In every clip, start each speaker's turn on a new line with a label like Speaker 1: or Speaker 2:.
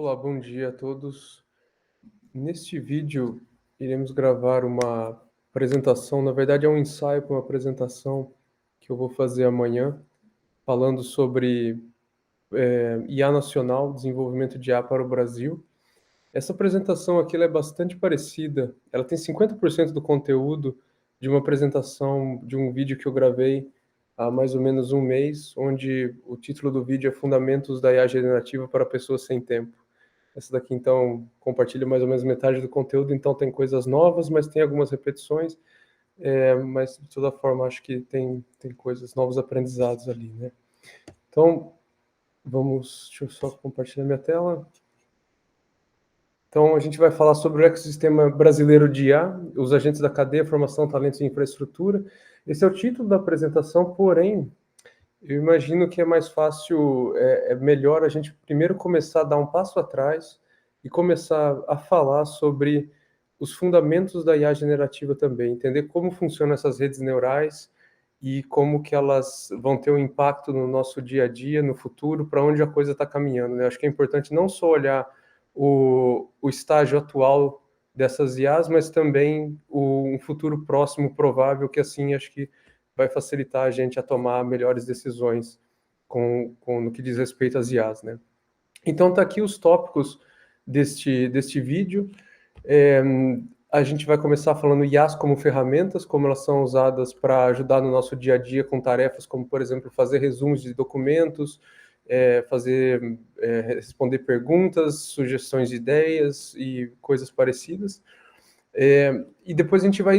Speaker 1: Olá, bom dia a todos. Neste vídeo, iremos gravar uma apresentação, na verdade é um ensaio para uma apresentação que eu vou fazer amanhã, falando sobre IA nacional, desenvolvimento de IA para o Brasil. Essa apresentação aqui ela é bastante parecida, ela tem 50% do conteúdo de uma apresentação de um vídeo que eu gravei há mais ou menos um mês, onde o título do vídeo é Fundamentos da IA Generativa para Pessoas Sem Tempo. Essa daqui, então, compartilha mais ou menos metade do conteúdo, então tem coisas novas, mas tem algumas repetições, mas de toda forma acho que tem coisas, novos aprendizados ali, né? Então, deixa eu só compartilhar minha tela. Então, a gente vai falar sobre o ecossistema brasileiro de IA, os agentes da cadeia, formação, talentos e infraestrutura. Esse é o título da apresentação, porém, eu imagino que é mais fácil, é melhor a gente primeiro começar a dar um passo atrás e começar a falar sobre os fundamentos da IA generativa também, entender como funcionam essas redes neurais e como que elas vão ter um impacto no nosso dia a dia, no futuro, para onde a coisa está caminhando, né? Acho que é importante não só olhar o estágio atual dessas IAs, mas também um futuro próximo provável, que assim acho que vai facilitar a gente a tomar melhores decisões no que diz respeito às IAs, né? Então tá aqui os tópicos deste vídeo. A gente vai começar falando IAs como ferramentas, como elas são usadas para ajudar no nosso dia a dia com tarefas como, por exemplo, fazer resumos de documentos, responder perguntas, sugestões de ideias e coisas parecidas. E depois a gente vai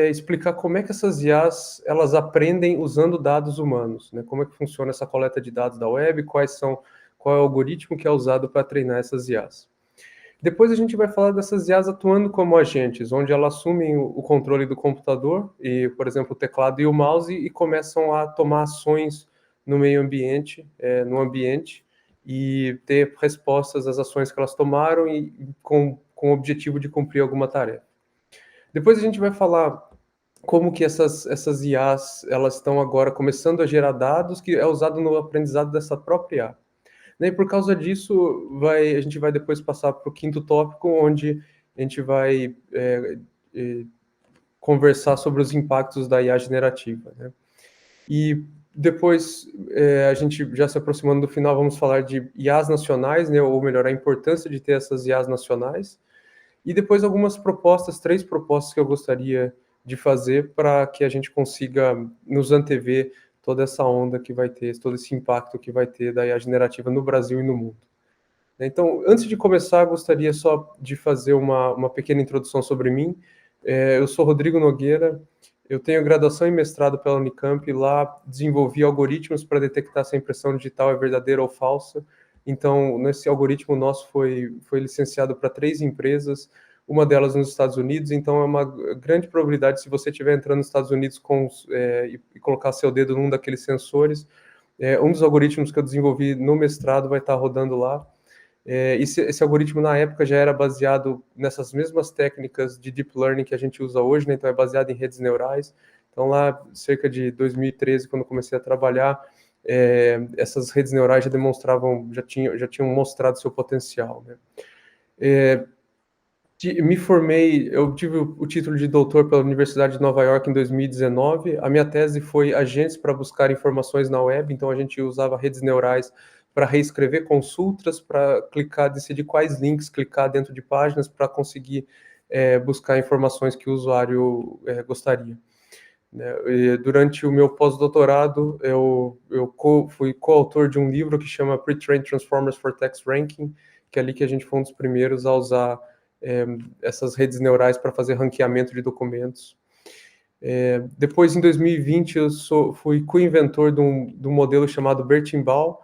Speaker 1: explicar como é que essas IAs elas aprendem usando dados humanos, né? Como é que funciona essa coleta de dados da web, qual é o algoritmo que é usado para treinar essas IAs. Depois a gente vai falar dessas IAs atuando como agentes, onde elas assumem o controle do computador, e, por exemplo, o teclado e o mouse, e começam a tomar ações no meio ambiente, no ambiente, e ter respostas às ações que elas tomaram e com o objetivo de cumprir alguma tarefa. Depois a gente vai falar como que essas IAs elas estão agora começando a gerar dados que é usado no aprendizado dessa própria IA. E por causa disso, a gente vai depois passar para o quinto tópico, onde a gente vai conversar sobre os impactos da IA generativa, né? E depois, a gente já se aproximando do final, vamos falar de IAs nacionais, né? Ou melhor, a importância de ter essas IAs nacionais. E depois algumas propostas, 3 propostas que eu gostaria de fazer para que a gente consiga nos antever toda essa onda que vai ter, todo esse impacto que vai ter da IA generativa no Brasil e no mundo. Então, antes de começar, gostaria só de fazer uma pequena introdução sobre mim. Eu sou Rodrigo Nogueira, eu tenho graduação e mestrado pela Unicamp, e lá desenvolvi algoritmos para detectar se a impressão digital é verdadeira ou falsa. Então, nesse algoritmo nosso foi licenciado para 3 empresas, uma delas nos Estados Unidos, então é uma grande probabilidade, se você estiver entrando nos Estados Unidos e colocar seu dedo num daqueles sensores, um dos algoritmos que eu desenvolvi no mestrado vai estar rodando lá. Esse algoritmo, na época, já era baseado nessas mesmas técnicas de deep learning que a gente usa hoje, né? Então é baseado em redes neurais. Então lá, cerca de 2013, quando comecei a trabalhar, essas redes neurais já tinham mostrado seu potencial, né? Me formei, eu tive o título de doutor pela Universidade de Nova York em 2019. A minha tese foi agentes para buscar informações na web, então a gente usava redes neurais para reescrever consultas, para decidir quais links clicar dentro de páginas para conseguir buscar informações que o usuário gostaria, né? Durante o meu pós-doutorado, fui coautor de um livro que chama Pre-trained Transformers for Text Ranking, que é ali que a gente foi um dos primeiros a usar essas redes neurais para fazer ranqueamento de documentos. Depois, em 2020, fui co-inventor de um modelo chamado BERT-IMBAL.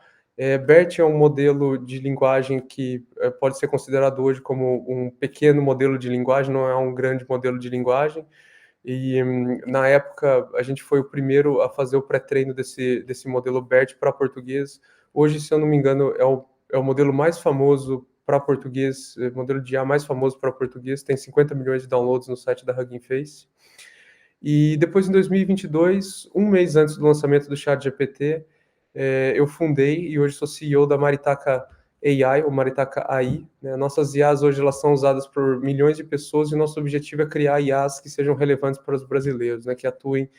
Speaker 1: BERT é um modelo de linguagem que pode ser considerado hoje como um pequeno modelo de linguagem, não é um grande modelo de linguagem. E na época a gente foi o primeiro a fazer o pré-treino desse modelo BERT para português. Hoje, se eu não me engano, é o modelo mais famoso para português, modelo de IA mais famoso para português, tem 50 milhões de downloads no site da Hugging Face. E depois, em 2022, um mês antes do lançamento do ChatGPT, eu fundei e hoje sou CEO da Maritaka AI, o Maritaka AI, né? Nossas IAs hoje elas são usadas por milhões de pessoas e nosso objetivo é criar IAs que sejam relevantes para os brasileiros, né? Que atuem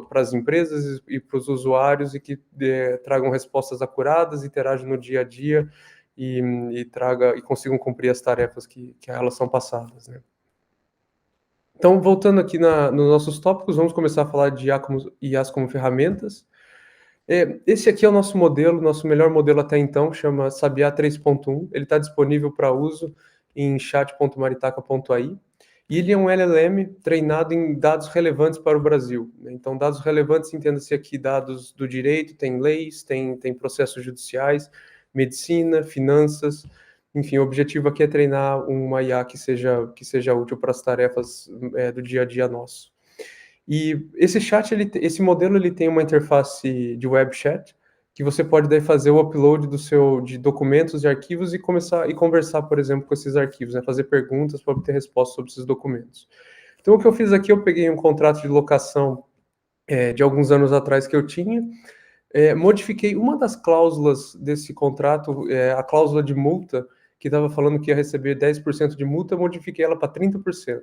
Speaker 1: para as empresas e para os usuários e que tragam respostas acuradas, interajam no dia a dia e consigam cumprir as tarefas que a elas são passadas, né? Então, voltando aqui nos nossos tópicos, vamos começar a falar de IAs como ferramentas. Esse aqui é o nosso modelo, nosso melhor modelo até então, chama Sabiá 3.1. Ele está disponível para uso em chat.maritaka.ai. E ele é um LLM treinado em dados relevantes para o Brasil, né? Então, dados relevantes, entenda-se aqui dados do direito, tem leis, tem processos judiciais, medicina, finanças, enfim, o objetivo aqui é treinar uma IA que seja útil para as tarefas do dia a dia nosso. E esse chat, esse modelo, ele tem uma interface de web chat, que você pode daí fazer o upload de documentos e arquivos e começar e conversar, por exemplo, com esses arquivos, né? Fazer perguntas para obter respostas sobre esses documentos. Então, o que eu fiz aqui, eu peguei um contrato de locação de alguns anos atrás que eu tinha, modifiquei uma das cláusulas desse contrato, a cláusula de multa, que estava falando que ia receber 10% de multa, eu modifiquei ela para 30%.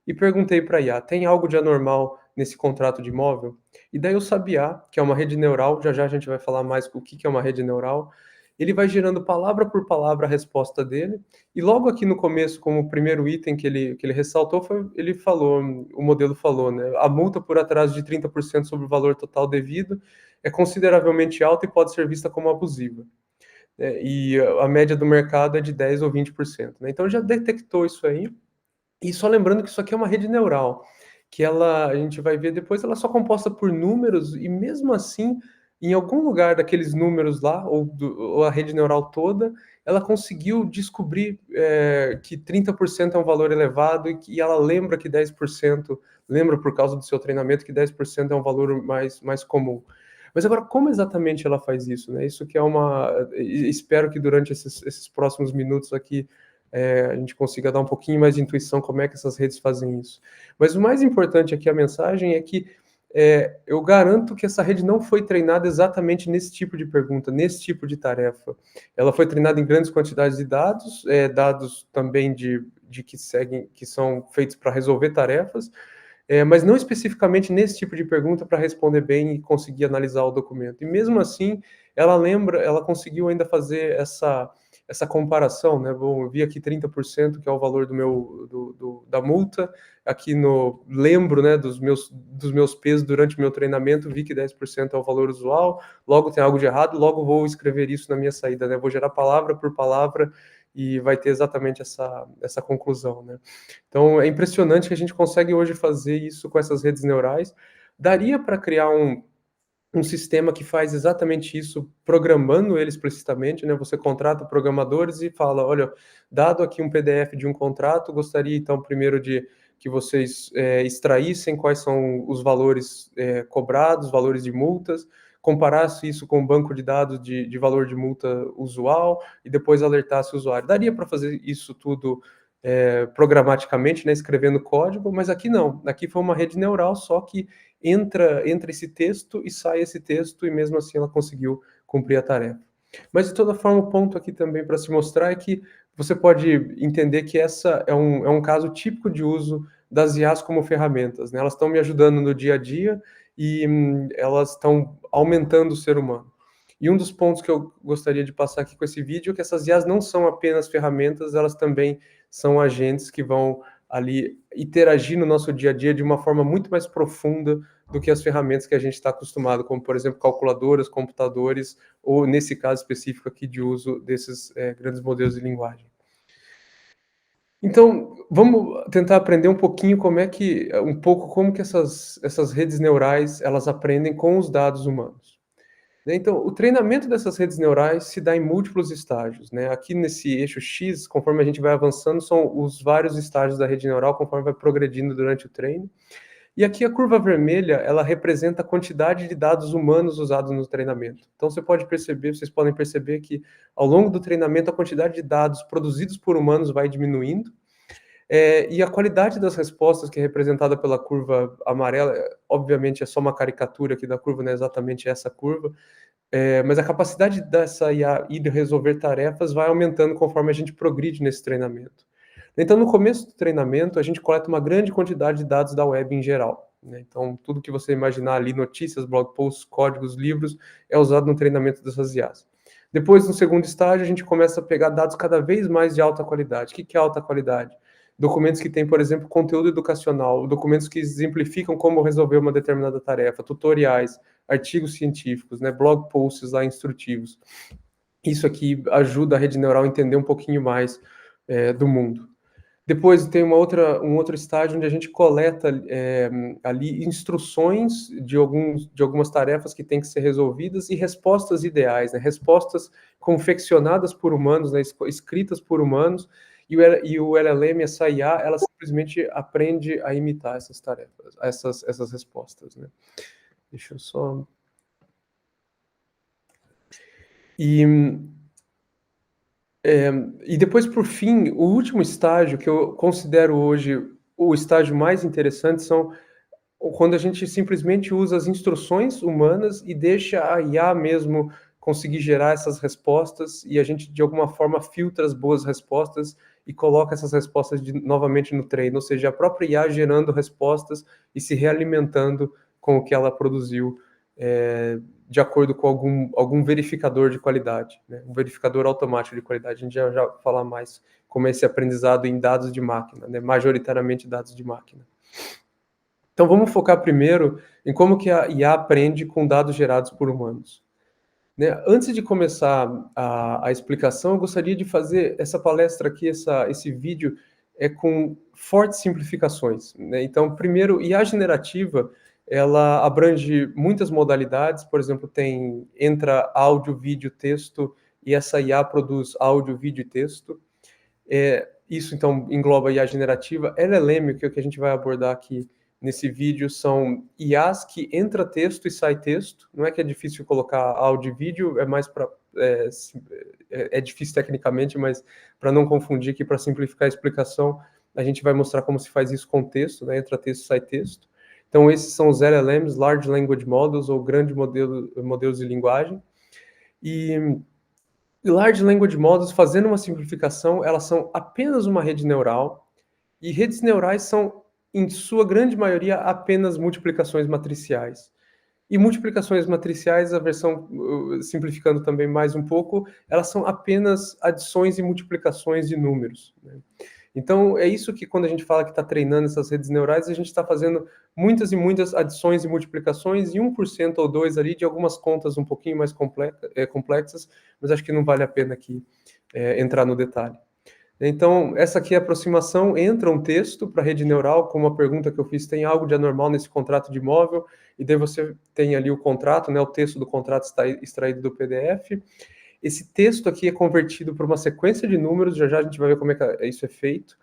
Speaker 1: E perguntei para a IA, tem algo de anormal nesse contrato de imóvel? E daí o Sabiá, que é uma rede neural, já já a gente vai falar mais o que é uma rede neural, ele vai gerando palavra por palavra a resposta dele, e logo aqui no começo, como o primeiro item que ele ressaltou, ele falou, o modelo falou, né, a multa por atraso de 30% sobre o valor total devido é consideravelmente alta e pode ser vista como abusiva. E a média do mercado é de 10 ou 20%, né? Então já detectou isso aí. E só lembrando que isso aqui é uma rede neural, que a gente vai ver depois, ela é só composta por números, e mesmo assim, em algum lugar daqueles números lá, ou a rede neural toda, ela conseguiu descobrir que 30% é um valor elevado e ela lembra que 10%, lembra por causa do seu treinamento que 10% é um valor mais comum. Mas agora, como exatamente ela faz isso, né? Isso que é espero que durante esses próximos minutos aqui a gente consiga dar um pouquinho mais de intuição como é que essas redes fazem isso. Mas o mais importante aqui, a mensagem é que eu garanto que essa rede não foi treinada exatamente nesse tipo de pergunta, nesse tipo de tarefa. Ela foi treinada em grandes quantidades de dados, dados também que são feitos para resolver tarefas, mas não especificamente nesse tipo de pergunta para responder bem e conseguir analisar o documento. E mesmo assim, ela conseguiu ainda fazer essa comparação, né? Bom, eu vi aqui 30%, que é o valor da multa, aqui lembro, né, dos meus pesos durante o meu treinamento, vi que 10% é o valor usual, logo tem algo de errado, logo vou escrever isso na minha saída, né? Vou gerar palavra por palavra e vai ter exatamente essa conclusão, né? Então, é impressionante que a gente consegue hoje fazer isso com essas redes neurais. Daria para criar um sistema que faz exatamente isso, programando ele explicitamente, né? Você contrata programadores e fala, olha, dado aqui um PDF de um contrato, gostaria então primeiro de que vocês extraíssem quais são os valores cobrados, valores de multas, comparasse isso com o banco de dados de valor de multa usual e depois alertasse o usuário. Daria para fazer isso tudo programaticamente, né, escrevendo código, mas aqui não. Aqui foi uma rede neural, só que entra esse texto e sai esse texto, e mesmo assim ela conseguiu cumprir a tarefa. Mas, de toda forma, o ponto aqui também para se mostrar é que você pode entender que essa é um caso típico de uso das IAs como ferramentas, né? Elas estão me ajudando no dia a dia e elas estão aumentando o ser humano. E um dos pontos que eu gostaria de passar aqui com esse vídeo é que essas IAs não são apenas ferramentas, elas também são agentes que vão ali interagir no nosso dia a dia de uma forma muito mais profunda do que as ferramentas que a gente está acostumado, como, por exemplo, calculadoras, computadores, ou, nesse caso específico aqui, de uso desses grandes modelos de linguagem. Então, vamos tentar aprender um pouquinho como que essas redes neurais, elas aprendem com os dados humanos. Né, então, o treinamento dessas redes neurais se dá em múltiplos estágios, né? Aqui nesse eixo X, conforme a gente vai avançando, são os vários estágios da rede neural, conforme vai progredindo durante o treino. E aqui a curva vermelha, ela representa a quantidade de dados humanos usados no treinamento. Então vocês podem perceber que ao longo do treinamento a quantidade de dados produzidos por humanos vai diminuindo, e a qualidade das respostas, que é representada pela curva amarela, obviamente é só uma caricatura aqui da curva, não é exatamente essa curva, Mas a capacidade dessa IA de resolver tarefas vai aumentando conforme a gente progride nesse treinamento. Então, no começo do treinamento, a gente coleta uma grande quantidade de dados da web em geral, né? Então, tudo que você imaginar ali, notícias, blog posts, códigos, livros, é usado no treinamento dessas IAs. Depois, no segundo estágio, a gente começa a pegar dados cada vez mais de alta qualidade. O que é alta qualidade? Documentos que têm, por exemplo, conteúdo educacional, documentos que exemplificam como resolver uma determinada tarefa, tutoriais, artigos científicos, né, blog posts lá instrutivos. Isso aqui ajuda a rede neural a entender um pouquinho mais do mundo. Depois tem um outro estágio onde a gente coleta ali instruções de algumas tarefas que têm que ser resolvidas e respostas ideais, né? Respostas confeccionadas por humanos, né? Escritas por humanos, e o LLM, essa IA, ela simplesmente aprende a imitar essas tarefas, essas respostas, né? Deixa eu só... E e depois, por fim, o último estágio, que eu considero hoje o estágio mais interessante, são quando a gente simplesmente usa as instruções humanas e deixa a IA mesmo conseguir gerar essas respostas, e a gente, de alguma forma, filtra as boas respostas e coloca essas respostas novamente no treino, ou seja, a própria IA gerando respostas e se realimentando com o que ela produziu, de acordo com algum verificador de qualidade, né? Um verificador automático de qualidade. A gente já vai falar mais como é esse aprendizado em dados de máquina, né? Majoritariamente dados de máquina. Então vamos focar primeiro em como que a IA aprende com dados gerados por humanos, né? Antes de começar a explicação, eu gostaria de fazer essa palestra aqui, esse vídeo, com fortes simplificações, né? Então, primeiro, IA generativa, ela abrange muitas modalidades, por exemplo, entra áudio, vídeo, texto, e essa IA produz áudio, vídeo e texto. Isso, então, engloba IA generativa. LLM, que é o que a gente vai abordar aqui nesse vídeo, são IAs que entra texto e sai texto. Não é que é difícil colocar áudio e vídeo, é mais para... É difícil tecnicamente, mas para não confundir aqui, para simplificar a explicação, a gente vai mostrar como se faz isso com texto, né? Entra texto e sai texto. Então, esses são os LLMs, Large Language Models, ou grandes modelos de linguagem. E Large Language Models, fazendo uma simplificação, elas são apenas uma rede neural, e redes neurais são, em sua grande maioria, apenas multiplicações matriciais. E multiplicações matriciais, a versão simplificando também mais um pouco, elas são apenas adições e multiplicações de números, né? Então, é isso que, quando a gente fala que está treinando essas redes neurais, a gente está fazendo muitas e muitas adições e multiplicações, e 1% ou 2% ali de algumas contas um pouquinho mais complexas, mas acho que não vale a pena aqui entrar no detalhe. Então, essa aqui é a aproximação. Entra um texto para a rede neural, como a pergunta que eu fiz: tem algo de anormal nesse contrato de imóvel? E daí você tem ali o contrato, né? O texto do contrato está extraído do PDF. Esse texto aqui é convertido para uma sequência de números, já a gente vai ver como é que isso é feito.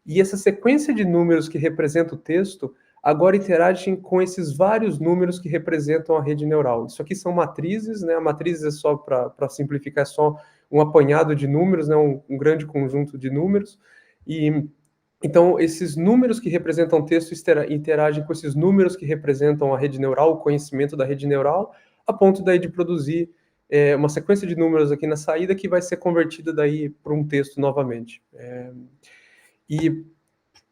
Speaker 1: E essa sequência de números que representa o texto, agora interagem com esses vários números que representam a rede neural. Isso aqui são matrizes, né? A matriz é só, para simplificar, é só um apanhado de números, né? Um grande conjunto de números. E então, esses números que representam o texto interagem com esses números que representam a rede neural, o conhecimento da rede neural, a ponto daí de produzir uma sequência de números aqui na saída que vai ser convertida daí para um texto novamente. E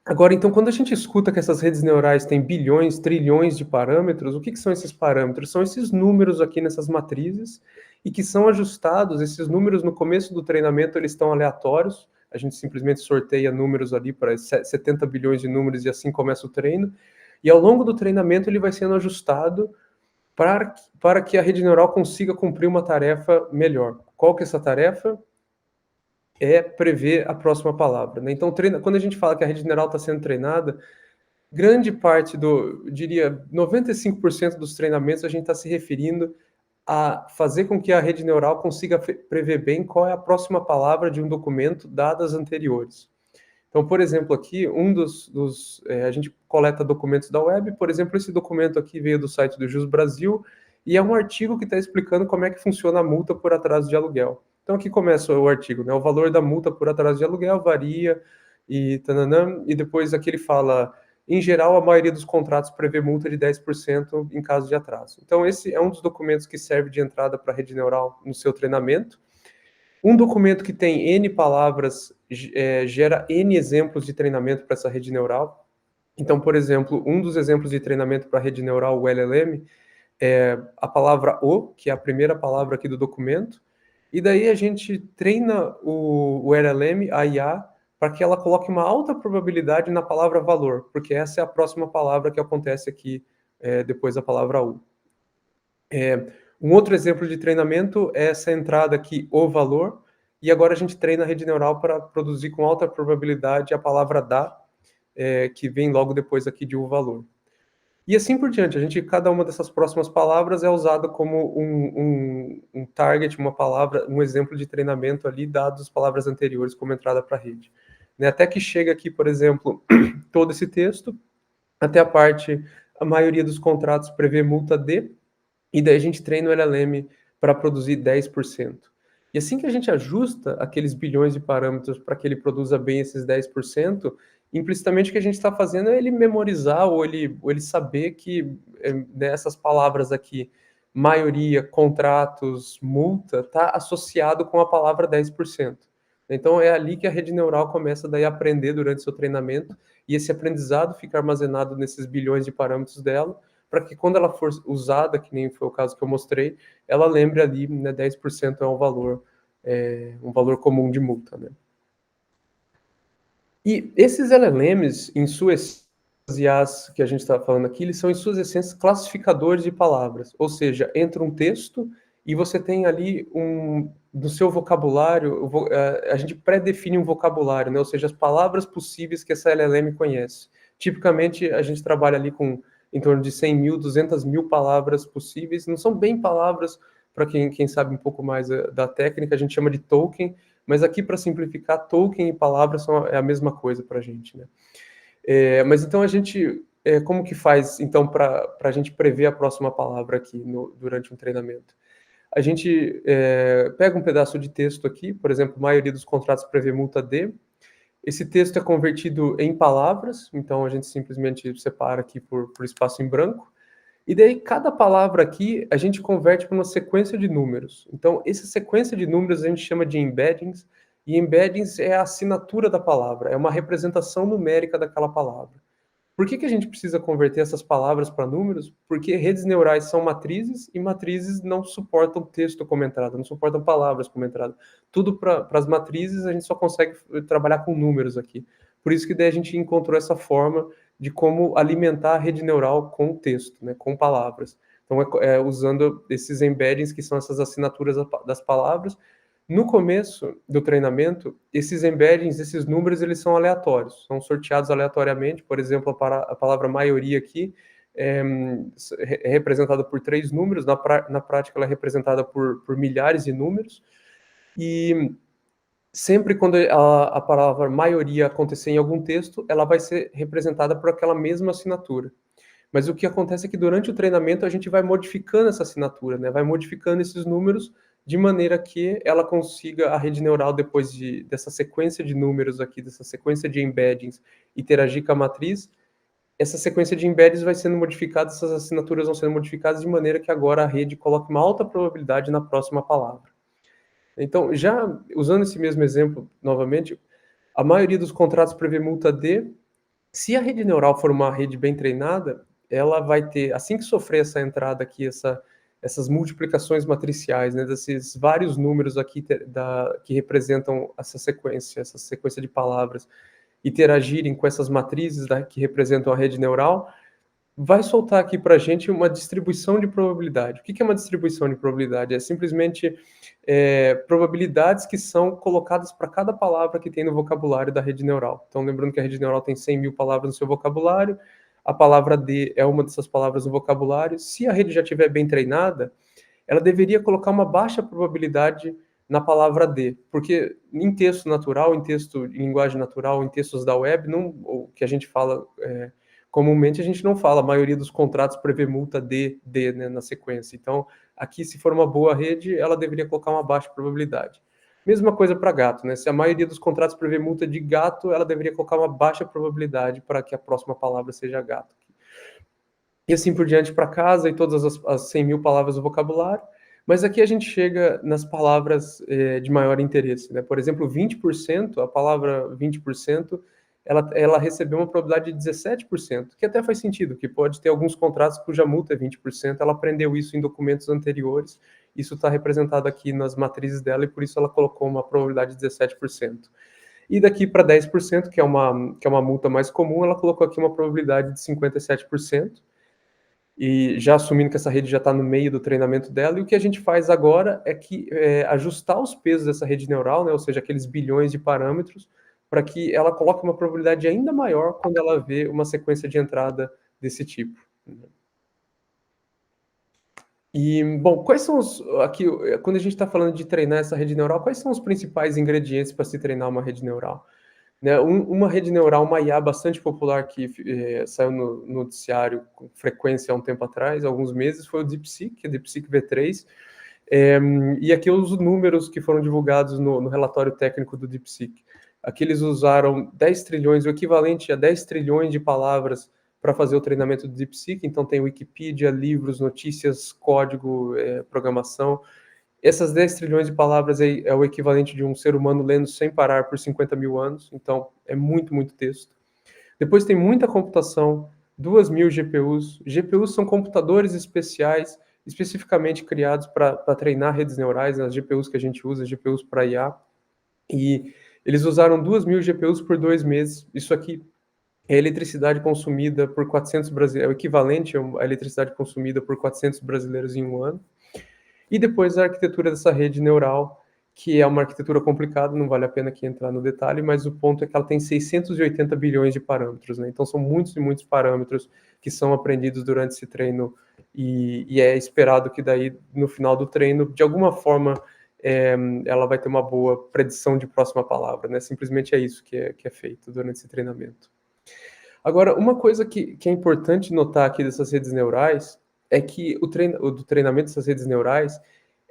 Speaker 1: agora, então, quando a gente escuta que essas redes neurais têm bilhões, trilhões de parâmetros, o que são esses parâmetros? São esses números aqui nessas matrizes, e que são ajustados. Esses números, no começo do treinamento, eles estão aleatórios. A gente simplesmente sorteia números ali para 70 bilhões de números, e assim começa o treino. E ao longo do treinamento ele vai sendo ajustado para que a rede neural consiga cumprir uma tarefa melhor. Qual que é essa tarefa? É prever a próxima palavra, né? Então, quando a gente fala que a rede neural está sendo treinada, grande parte diria, 95% dos treinamentos, a gente está se referindo a fazer com que a rede neural consiga prever bem qual é a próxima palavra de um documento, dadas anteriores. Então, por exemplo, aqui, a gente coleta documentos da web. Por exemplo, esse documento aqui veio do site do Jus Brasil, e é um artigo que está explicando como é que funciona a multa por atraso de aluguel. Então, aqui começa o artigo, né? O valor da multa por atraso de aluguel varia, e tananã, e depois aqui ele fala em geral, a maioria dos contratos prevê multa de 10% em caso de atraso. Então, esse é um dos documentos que serve de entrada para a rede neural no seu treinamento. Um documento que tem N palavras gera N exemplos de treinamento para essa rede neural. Então, por exemplo, um dos exemplos de treinamento para a rede neural, o LLM, é a palavra "o", que é a primeira palavra aqui do documento, e daí a gente treina o LLM, a IA, para que ela coloque uma alta probabilidade na palavra valor, porque essa é a próxima palavra que acontece aqui depois da palavra "o". Um outro exemplo de treinamento é essa entrada aqui, o valor, e agora a gente treina a rede neural para produzir com alta probabilidade a palavra "da", que vem logo depois aqui de o valor. E assim por diante, cada uma dessas próximas palavras é usada como um target, uma palavra, um exemplo de treinamento ali, dados as palavras anteriores como entrada para a rede. Né? Até que chega aqui, por exemplo, todo esse texto, até a parte, a maioria dos contratos prevê multa de, e daí a gente treina o LLM para produzir 10%. E assim que a gente ajusta aqueles bilhões de parâmetros para que ele produza bem esses 10%, implicitamente o que a gente está fazendo é ele memorizar ou ele saber que nessas palavras aqui, maioria, contratos, multa, está associado com a palavra 10%. Então é ali que a rede neural começa daí a aprender durante seu treinamento, e esse aprendizado fica armazenado nesses bilhões de parâmetros dela, para que quando ela for usada, que nem foi o caso que eu mostrei, ela lembre ali, né, 10% é um valor comum de multa, né? E esses LLMs, em suas IAs que a gente está falando aqui, eles são, em suas essências, classificadores de palavras. Ou seja, entra um texto e você tem ali no seu vocabulário, a gente pré-define um vocabulário, né? Ou seja, as palavras possíveis que essa LLM conhece. Tipicamente, a gente trabalha ali com em torno de 100 mil, 200 mil palavras possíveis. Não são bem palavras, para quem sabe um pouco mais da técnica, a gente chama de token, mas aqui, para simplificar, token e palavras é a mesma coisa para a gente, né? Mas então como que faz então para a gente prever a próxima palavra aqui durante um treinamento? A gente pega um pedaço de texto aqui, por exemplo, a maioria dos contratos prevê multa de. Esse texto é convertido em palavras, então a gente simplesmente separa aqui por espaço em branco. E daí, cada palavra aqui, a gente converte para uma sequência de números. Então, essa sequência de números a gente chama de embeddings, e embeddings é a assinatura da palavra, é uma representação numérica daquela palavra. Por que a gente precisa converter essas palavras para números? Porque redes neurais são matrizes, e matrizes não suportam texto como entrada, não suportam palavras como entrada. Tudo para as matrizes a gente só consegue trabalhar com números aqui. Por isso que daí a gente encontrou essa forma de como alimentar a rede neural com texto, né, com palavras. Então, usando esses embeddings, que são essas assinaturas das palavras. No começo do treinamento, esses embeddings, esses números, eles são aleatórios, são sorteados aleatoriamente. Por exemplo, a palavra maioria aqui é representada por 3 números, na prática ela é representada por milhares de números, e sempre quando a palavra maioria acontecer em algum texto, ela vai ser representada por aquela mesma assinatura. Mas o que acontece é que durante o treinamento a gente vai modificando essa assinatura, né? Vai modificando esses números de maneira que ela consiga, a rede neural, depois dessa sequência de números aqui, dessa sequência de embeddings, interagir com a matriz. Essa sequência de embeddings vai sendo modificada, essas assinaturas vão sendo modificadas de maneira que agora a rede coloque uma alta probabilidade na próxima palavra. Então, já usando esse mesmo exemplo novamente, a maioria dos contratos prevê multa de. Se a rede neural for uma rede bem treinada, ela vai ter, assim que sofrer essa entrada aqui, essas multiplicações matriciais, né, desses vários números aqui que representam essa sequência de palavras, interagirem com essas matrizes que representam a rede neural, vai soltar aqui para a gente uma distribuição de probabilidade. O que é uma distribuição de probabilidade? É simplesmente probabilidades que são colocadas para cada palavra que tem no vocabulário da rede neural. Então, lembrando que a rede neural tem 100 mil palavras no seu vocabulário, a palavra D é uma dessas palavras no vocabulário. Se a rede já estiver bem treinada, ela deveria colocar uma baixa probabilidade na palavra D, porque em texto natural, em texto em linguagem natural, em textos da web, o que a gente fala comumente, a gente não fala, a maioria dos contratos prevê multa de, né, na sequência. Então, aqui, se for uma boa rede, ela deveria colocar uma baixa probabilidade. Mesma coisa para gato, né? Se a maioria dos contratos prevê multa de gato, ela deveria colocar uma baixa probabilidade para que a próxima palavra seja gato. E assim por diante para casa e todas as 100 mil palavras do vocabulário. Mas aqui a gente chega nas palavras de maior interesse, né? Por exemplo, 20%, a palavra 20%, ela recebeu uma probabilidade de 17%, que até faz sentido, que pode ter alguns contratos cuja multa é 20%, ela aprendeu isso em documentos anteriores, isso está representado aqui nas matrizes dela e por isso ela colocou uma probabilidade de 17%. E daqui para 10%, que é uma multa mais comum, ela colocou aqui uma probabilidade de 57%, e já assumindo que essa rede já está no meio do treinamento dela, e o que a gente faz agora é ajustar os pesos dessa rede neural, né, ou seja, aqueles bilhões de parâmetros, para que ela coloque uma probabilidade ainda maior quando ela vê uma sequência de entrada desse tipo. E, bom, quais são aqui, quando a gente está falando de treinar essa rede neural, quais são os principais ingredientes para se treinar uma rede neural? Né, uma rede neural, uma IA bastante popular que saiu no noticiário com frequência há um tempo atrás, alguns meses, foi o DeepSeek, a DeepSeek V3. E aqui os números que foram divulgados no relatório técnico do DeepSeek. Aqui eles usaram 10 trilhões, o equivalente a 10 trilhões de palavras para fazer o treinamento do DeepSeek. Então tem Wikipedia, livros, notícias, código, programação. Essas 10 trilhões de palavras é o equivalente de um ser humano lendo sem parar por 50 mil anos, então é muito, muito texto. Depois tem muita computação, 2.000 GPUs. GPUs são computadores especiais, especificamente criados para treinar redes neurais, as GPUs que a gente usa, GPUs para IA. E eles usaram 2.000 GPUs por 2 meses. Isso aqui é a eletricidade consumida por 400 brasileiros, é o equivalente à eletricidade consumida por 400 brasileiros em um ano. E depois a arquitetura dessa rede neural, que é uma arquitetura complicada, não vale a pena aqui entrar no detalhe, mas o ponto é que ela tem 680 bilhões de parâmetros, né? Então são muitos e muitos parâmetros que são aprendidos durante esse treino e é esperado que daí, no final do treino, de alguma forma, ela vai ter uma boa predição de próxima palavra, né? Simplesmente é isso que é feito durante esse treinamento. Agora, uma coisa que é importante notar aqui dessas redes neurais é que do treinamento dessas redes neurais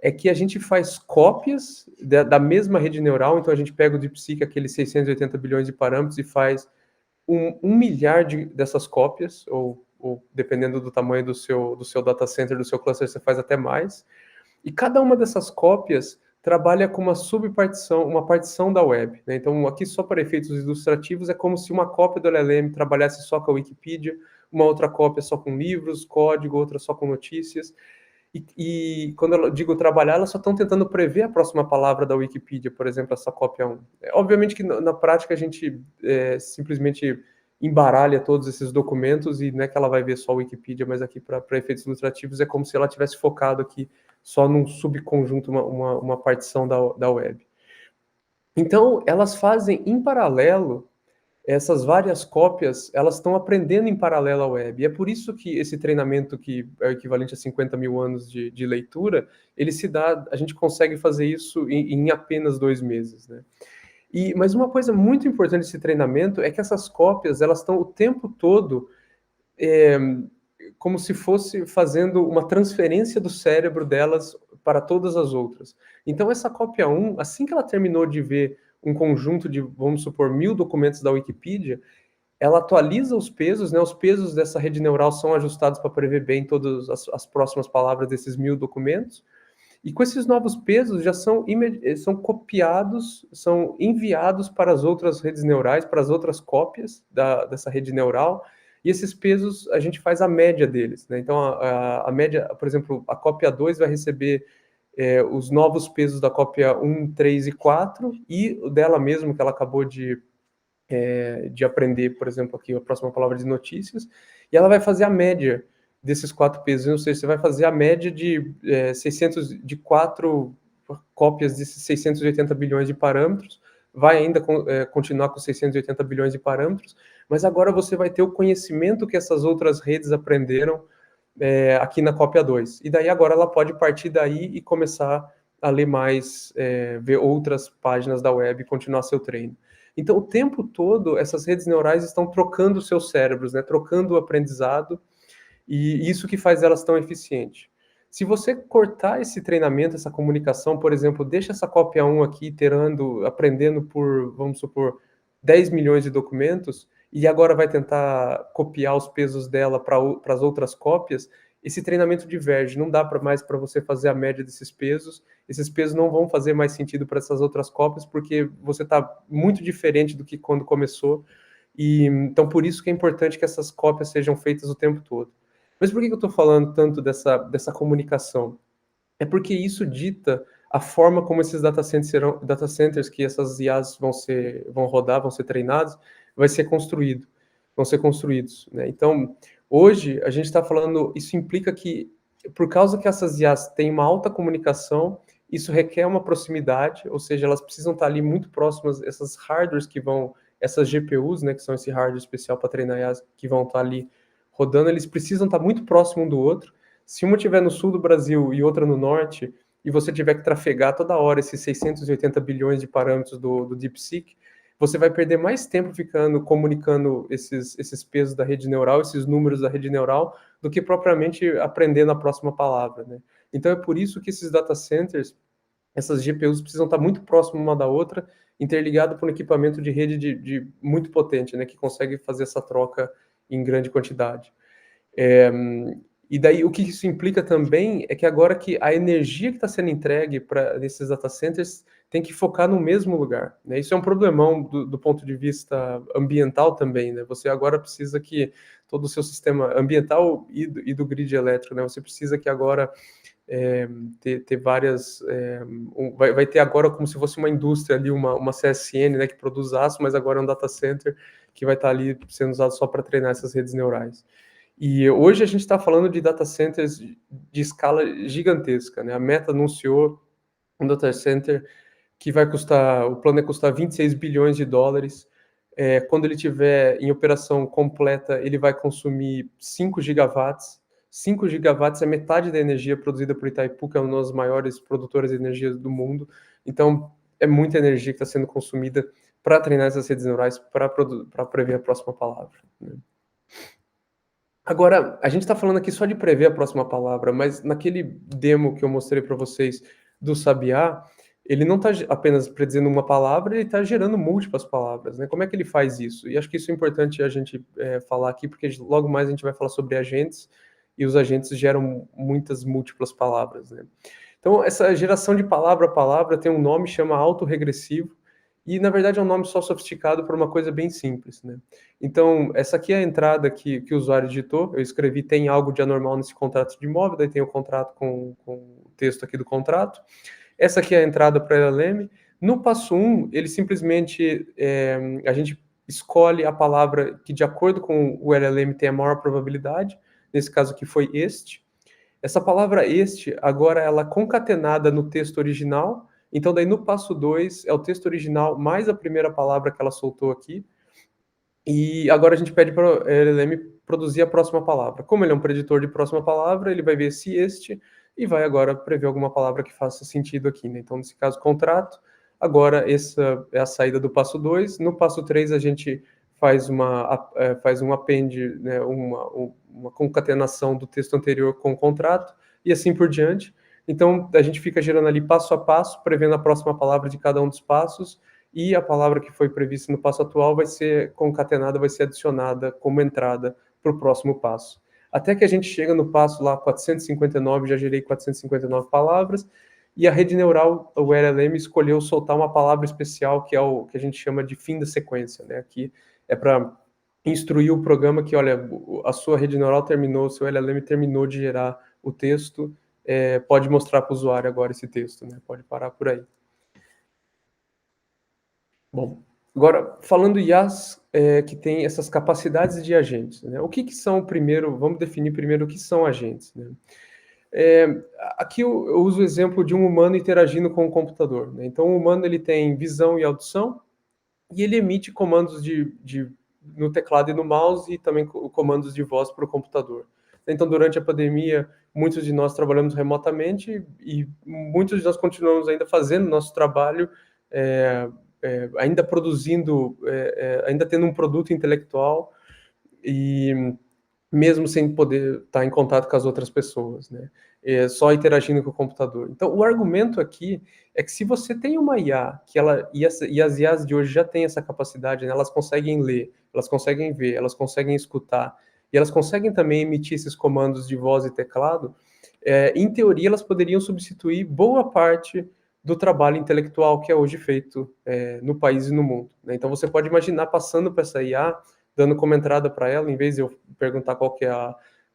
Speaker 1: é que a gente faz cópias da mesma rede neural, então a gente pega o DeepSeek, aqueles 680 bilhões de parâmetros, e faz 1 milhar dessas cópias, ou dependendo do tamanho do seu data center, do seu cluster, você faz até mais. E cada uma dessas cópias trabalha com uma subpartição, uma partição da web, né? Então, aqui só para efeitos ilustrativos, é como se uma cópia do LLM trabalhasse só com a Wikipedia, uma outra cópia só com livros, código, outra só com notícias. E quando eu digo trabalhar, elas só estão tentando prever a próxima palavra da Wikipedia, por exemplo, essa cópia 1. Obviamente que na prática a gente simplesmente embaralha todos esses documentos e não é que ela vai ver só a Wikipedia, mas aqui para efeitos ilustrativos é como se ela tivesse focado aqui só num subconjunto, uma partição da web. Então, elas fazem em paralelo, essas várias cópias, elas estão aprendendo em paralelo à web. E é por isso que esse treinamento, que é o equivalente a 50 mil anos de leitura, ele se dá, a gente consegue fazer isso em apenas 2 meses, né? Mas uma coisa muito importante desse treinamento é que essas cópias, elas estão o tempo todo como se fosse fazendo uma transferência do cérebro delas para todas as outras. Então, essa cópia 1, assim que ela terminou de ver um conjunto de, vamos supor, 1.000 documentos da Wikipedia, ela atualiza os pesos, né? Os pesos dessa rede neural são ajustados para prever bem todas as próximas palavras desses 1.000 documentos. E com esses novos pesos já são copiados, são enviados para as outras redes neurais, para as outras cópias dessa rede neural, e esses pesos a gente faz a média deles, né? Então a média, por exemplo, a cópia 2 vai receber os novos pesos da cópia 1, 3 e 4, e o dela mesmo, que ela acabou de aprender, por exemplo, aqui a próxima palavra de notícias, e ela vai fazer a média desses 4 pesos, ou seja, você vai fazer a média de 4 cópias desses 680 bilhões de parâmetros, vai ainda continuar com 680 bilhões de parâmetros, mas agora você vai ter o conhecimento que essas outras redes aprenderam aqui na cópia 2. E daí agora ela pode partir daí e começar a ler mais, ver outras páginas da web e continuar seu treino. Então, o tempo todo, essas redes neurais estão trocando seus cérebros, né? Trocando o aprendizado, e isso que faz elas tão eficientes. Se você cortar esse treinamento, essa comunicação, por exemplo, deixa essa cópia 1 aqui iterando, aprendendo por, vamos supor, 10 milhões de documentos, e agora vai tentar copiar os pesos dela para as outras cópias, esse treinamento diverge, não dá mais para você fazer a média desses pesos, esses pesos não vão fazer mais sentido para essas outras cópias, porque você está muito diferente do que quando começou, e então por isso que é importante que essas cópias sejam feitas o tempo todo. Mas por que eu estou falando tanto dessa comunicação? É porque isso dita a forma como esses data centers que essas IAs vão rodar, vão ser treinados, vai ser construído, vão ser construídos, né. Então, hoje a gente está falando, isso implica que, por causa que essas IAs têm uma alta comunicação, isso requer uma proximidade, ou seja, elas precisam estar ali muito próximas, essas hardwares que vão, essas GPUs, né, que são esse hardware especial para treinar IAs, que vão estar ali rodando, eles precisam estar muito próximo um do outro. Se uma estiver no sul do Brasil e outra no norte, e você tiver que trafegar toda hora esses 680 bilhões de parâmetros do DeepSeek, você vai perder mais tempo ficando comunicando esses pesos da rede neural, esses números da rede neural, do que propriamente aprendendo a próxima palavra, né? Então é por isso que esses data centers, essas GPUs precisam estar muito próximas uma da outra, interligado por um equipamento de rede de muito potente, né, que consegue fazer essa troca em grande quantidade. É, e daí o que isso implica também é que agora que a energia que está sendo entregue para esses data centers tem que focar no mesmo lugar, né? Isso é um problemão do ponto de vista ambiental também, né? Você agora precisa que todo o seu sistema ambiental e do grid elétrico, né? Você precisa que agora ter várias, vai ter agora como se fosse uma indústria ali, uma CSN, né, que produz aço, mas agora é um data center que vai estar ali sendo usado só para treinar essas redes neurais. E hoje a gente está falando de data centers de escala gigantesca, né? A Meta anunciou um data center que vai custar, o plano é custar 26 bilhões de dólares. Quando ele tiver em operação completa, ele vai consumir 5 gigawatts. 5 gigawatts é metade da energia produzida por Itaipu, que é uma das maiores produtoras de energia do mundo. Então, é muita energia que está sendo consumida para treinar essas redes neurais, para prever a próxima palavra, né? Agora, a gente está falando aqui só de prever a próxima palavra, mas naquele demo que eu mostrei para vocês do Sabiá, ele não está apenas predizendo uma palavra, ele está gerando múltiplas palavras, né? Como é que ele faz isso? E acho que isso é importante a gente falar aqui, porque logo mais a gente vai falar sobre agentes, e os agentes geram muitas múltiplas palavras, né? Então, essa geração de palavra a palavra tem um nome, chama autorregressivo, e na verdade é um nome só sofisticado para uma coisa bem simples, né? Então, essa aqui é a entrada que o usuário digitou. Eu escrevi: tem algo de anormal nesse contrato de imóvel, daí tem o contrato com o texto aqui do contrato. Essa aqui é a entrada para a LLM. No passo 1, ele simplesmente, a gente escolhe a palavra que, de acordo com o LLM, tem a maior probabilidade. Nesse caso aqui foi este. Essa palavra este, agora ela é concatenada no texto original. Então, daí no passo 2, é o texto original mais a primeira palavra que ela soltou aqui. E agora a gente pede para o LLM produzir a próxima palavra. Como ele é um preditor de próxima palavra, ele vai ver se este e vai agora prever alguma palavra que faça sentido aqui, né? Então, nesse caso, contrato. Agora, essa é a saída do passo 2. No passo 3, a gente faz um append, né, uma concatenação do texto anterior com o contrato, e assim por diante. Então, a gente fica gerando ali passo a passo, prevendo a próxima palavra de cada um dos passos, e a palavra que foi prevista no passo atual vai ser concatenada, vai ser adicionada como entrada para o próximo passo. Até que a gente chega no passo lá 459, já gerei 459 palavras, e a rede neural, o LLM, escolheu soltar uma palavra especial, que é o que a gente chama de fim da sequência, né? Aqui é para instruir o programa que, olha, a sua rede neural terminou, o seu LLM terminou de gerar o texto, pode mostrar para o usuário agora esse texto, né? Pode parar por aí. Bom, agora falando IAs, que tem essas capacidades de agentes, né? O que são primeiro, vamos definir primeiro o que são agentes, né? É, aqui eu uso o exemplo de um humano interagindo com o computador, né? Então o humano ele tem visão e audição, e ele emite comandos no teclado e no mouse, e também comandos de voz para o computador. Então, durante a pandemia, muitos de nós trabalhamos remotamente, e muitos de nós continuamos ainda fazendo nosso trabalho, ainda produzindo, ainda tendo um produto intelectual, e mesmo sem poder estar em contato com as outras pessoas, né? só interagindo com o computador. Então, o argumento aqui é que se você tem uma IA, e as IAs de hoje já têm essa capacidade, né, elas conseguem ler, elas conseguem ver, elas conseguem escutar, e elas conseguem também emitir esses comandos de voz e teclado, em teoria elas poderiam substituir boa parte do trabalho intelectual que é hoje feito no país e no mundo, né? Então você pode imaginar passando para essa IA, dando como entrada para ela, em vez de eu perguntar qual que é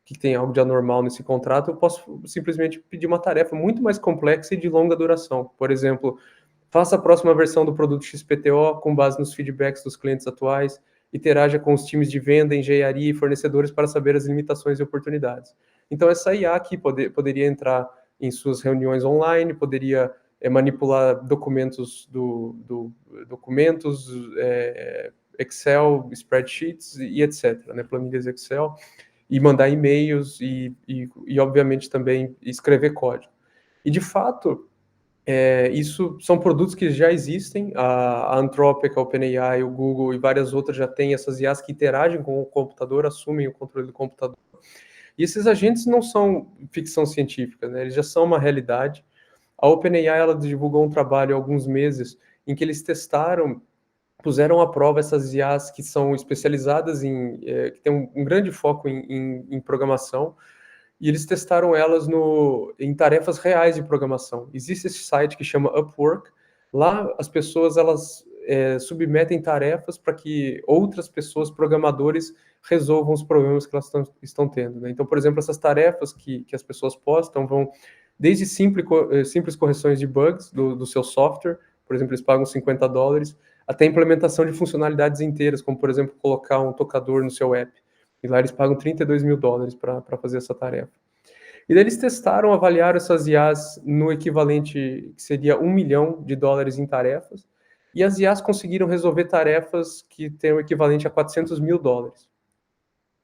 Speaker 1: que tem algo de anormal nesse contrato, eu posso simplesmente pedir uma tarefa muito mais complexa e de longa duração. Por exemplo, faça a próxima versão do produto XPTO com base nos feedbacks dos clientes atuais, interaja com os times de venda, engenharia e fornecedores para saber as limitações e oportunidades. Então, essa IA aqui poderia entrar em suas reuniões online, poderia manipular documentos, Excel, spreadsheets e etc., né, planilhas Excel, e mandar e-mails e, obviamente, também escrever código. E, de fato, isso são produtos que já existem, a Anthropic, a OpenAI, o Google e várias outras já têm essas IAs que interagem com o computador, assumem o controle do computador. E esses agentes não são ficção científica, né? Eles já são uma realidade. A OpenAI, ela divulgou um trabalho há alguns meses em que eles puseram à prova essas IAs que são especializadas que tem um grande foco em programação, e eles testaram elas em tarefas reais de programação. Existe esse site que chama Upwork. Lá as pessoas elas submetem tarefas para que outras pessoas, programadores, resolvam os problemas que elas estão tendo, né? Então, por exemplo, essas tarefas que as pessoas postam vão desde simples correções de bugs do seu software, por exemplo, eles pagam $50, até implementação de funcionalidades inteiras, como, por exemplo, colocar um tocador no seu app. E lá eles pagam $32 mil para fazer essa tarefa. E daí eles testaram, avaliaram essas IAs no equivalente, que seria $1 milhão em tarefas, e as IAs conseguiram resolver tarefas que têm o equivalente a $400 mil.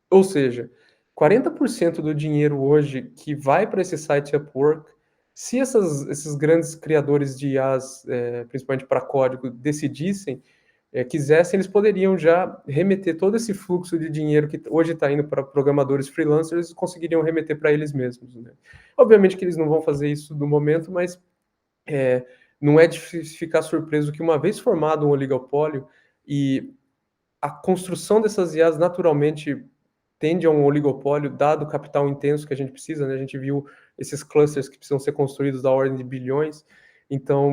Speaker 1: Ou seja, 40% do dinheiro hoje que vai para esse site Upwork, se esses grandes criadores de IAs, principalmente para código, decidissem, quisessem, eles poderiam já remeter todo esse fluxo de dinheiro que hoje está indo para programadores freelancers, conseguiriam remeter para eles mesmos, né? Obviamente que eles não vão fazer isso no momento, mas não é de ficar surpreso que, uma vez formado um oligopólio, e a construção dessas IAs naturalmente tende a um oligopólio, dado o capital intenso que a gente precisa, né? A gente viu esses clusters que precisam ser construídos da ordem de bilhões. Então,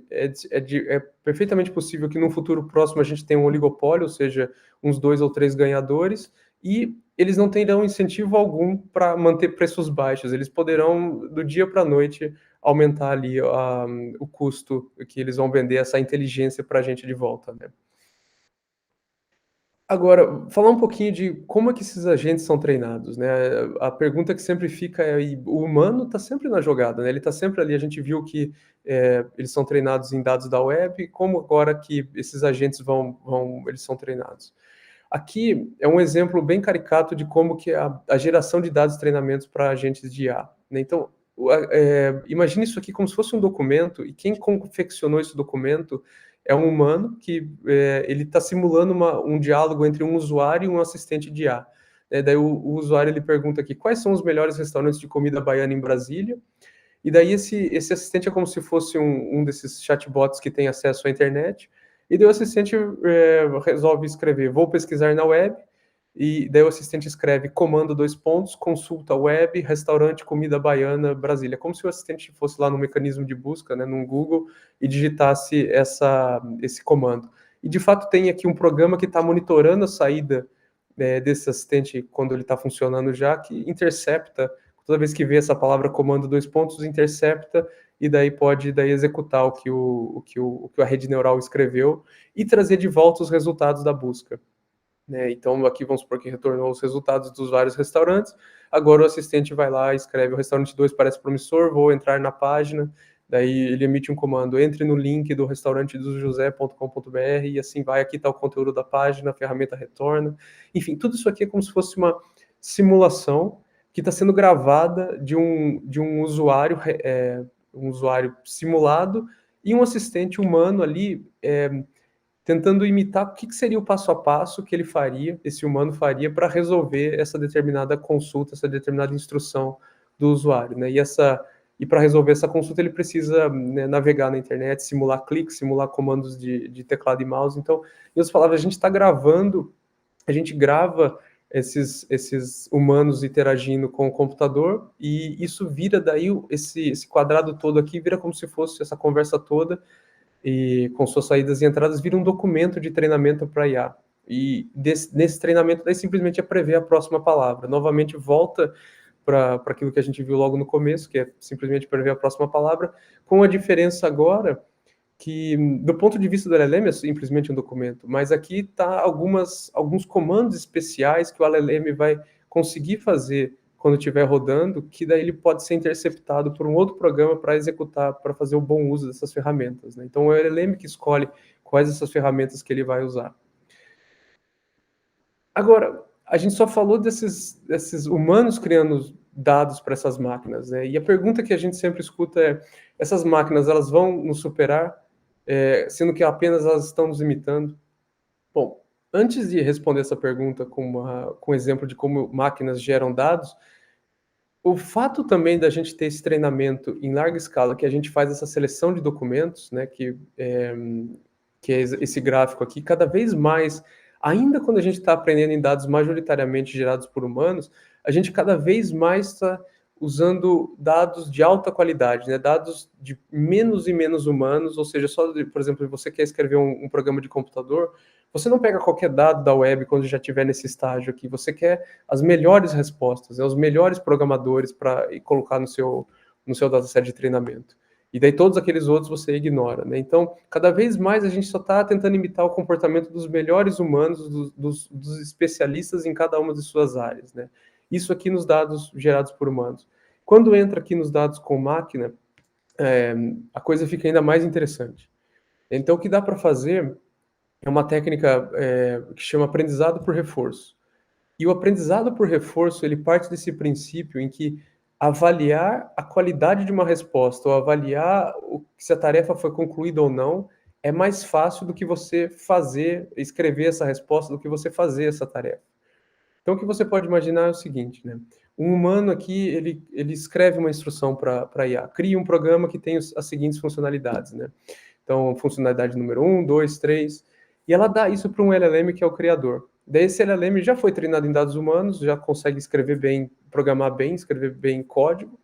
Speaker 1: é perfeitamente possível que no futuro próximo a gente tenha um oligopólio, ou seja, uns 2 ou 3 ganhadores, e eles não terão incentivo algum para manter preços baixos. Eles poderão, do dia para a noite, aumentar ali o custo que eles vão vender essa inteligência para a gente de volta, né? Agora, falar um pouquinho de como é que esses agentes são treinados, né? A pergunta que sempre fica é, e o humano está sempre na jogada, né? Ele está sempre ali. A gente viu que eles são treinados em dados da web, como agora que esses agentes eles são treinados. Aqui é um exemplo bem caricato de como que a geração de dados e treinamentos para agentes de IA, né? Então, imagine isso aqui como se fosse um documento, e quem confeccionou esse documento é um humano que ele está simulando um diálogo entre um usuário e um assistente de IA. Daí o usuário ele pergunta aqui quais são os melhores restaurantes de comida baiana em Brasília, e daí esse assistente é como se fosse um desses chatbots que tem acesso à internet, e daí o assistente resolve escrever, vou pesquisar na web, e daí o assistente escreve comando 2 pontos, consulta web, restaurante, comida baiana, Brasília. Como se o assistente fosse lá no mecanismo de busca, né, no Google, e digitasse esse comando. E de fato tem aqui um programa que está monitorando a saída desse assistente quando ele está funcionando já, que intercepta, toda vez que vê essa palavra comando 2 pontos, intercepta, e daí pode executar o que a rede neural escreveu e trazer de volta os resultados da busca, né? Então, aqui vamos supor que retornou os resultados dos vários restaurantes. Agora o assistente vai lá e escreve: o restaurante 2 parece promissor, vou entrar na página. Daí ele emite um comando: entre no link do restaurante do josé.com.br, e assim vai, aqui está o conteúdo da página, a ferramenta retorna. Enfim, tudo isso aqui é como se fosse uma simulação que está sendo gravada de um usuário, um usuário simulado, e um assistente humano ali tentando imitar o que seria o passo a passo que ele faria, esse humano faria, para resolver essa determinada consulta, essa determinada instrução do usuário, né? E para resolver essa consulta ele precisa, né, navegar na internet, simular cliques, simular comandos de teclado e mouse. Então, em outras palavras, a gente grava esses humanos interagindo com o computador e isso vira daí esse quadrado todo aqui vira como se fosse essa conversa toda e com suas saídas e entradas vira um documento de treinamento para IA. E nesse treinamento daí simplesmente é prever a próxima palavra. Novamente volta para aquilo que a gente viu logo no começo, que é simplesmente prever a próxima palavra, com a diferença agora que, do ponto de vista do LLM, é simplesmente um documento, mas aqui está alguns comandos especiais que o LLM vai conseguir fazer quando estiver rodando, que daí ele pode ser interceptado por um outro programa para executar, para fazer o bom uso dessas ferramentas, né? Então é o LLM que escolhe quais essas ferramentas que ele vai usar. Agora, a gente só falou desses humanos criando dados para essas máquinas, né? E a pergunta que a gente sempre escuta é: essas máquinas elas vão nos superar, sendo que apenas elas estão nos imitando? Bom, antes de responder essa pergunta com um exemplo de como máquinas geram dados, o fato também da gente ter esse treinamento em larga escala, que a gente faz essa seleção de documentos, né, que é esse gráfico aqui, cada vez mais, ainda quando a gente está aprendendo em dados majoritariamente gerados por humanos, a gente cada vez mais está usando dados de alta qualidade, né, dados de menos e menos humanos, ou seja, por exemplo, você quer escrever um programa de computador, você não pega qualquer dado da web quando já estiver nesse estágio aqui, você quer as melhores respostas, né, os melhores programadores para colocar no seu dataset de treinamento. E daí todos aqueles outros você ignora, né? Então, cada vez mais a gente só está tentando imitar o comportamento dos melhores humanos, dos especialistas em cada uma de suas áreas, né? Isso aqui nos dados gerados por humanos. Quando entra aqui nos dados com máquina, a coisa fica ainda mais interessante. Então, o que dá para fazer é uma técnica que chama aprendizado por reforço. E o aprendizado por reforço, ele parte desse princípio em que avaliar a qualidade de uma resposta ou avaliar se a tarefa foi concluída ou não é mais fácil do que você escrever essa resposta, do que você fazer essa tarefa. Então, o que você pode imaginar é o seguinte, né? Um humano aqui, ele escreve uma instrução para IA, cria um programa que tem as seguintes funcionalidades, né? Então, funcionalidade número 1, 2, 3, e ela dá isso para um LLM que é o criador. Daí esse LLM já foi treinado em dados humanos, já consegue escrever bem, programar bem, escrever bem código,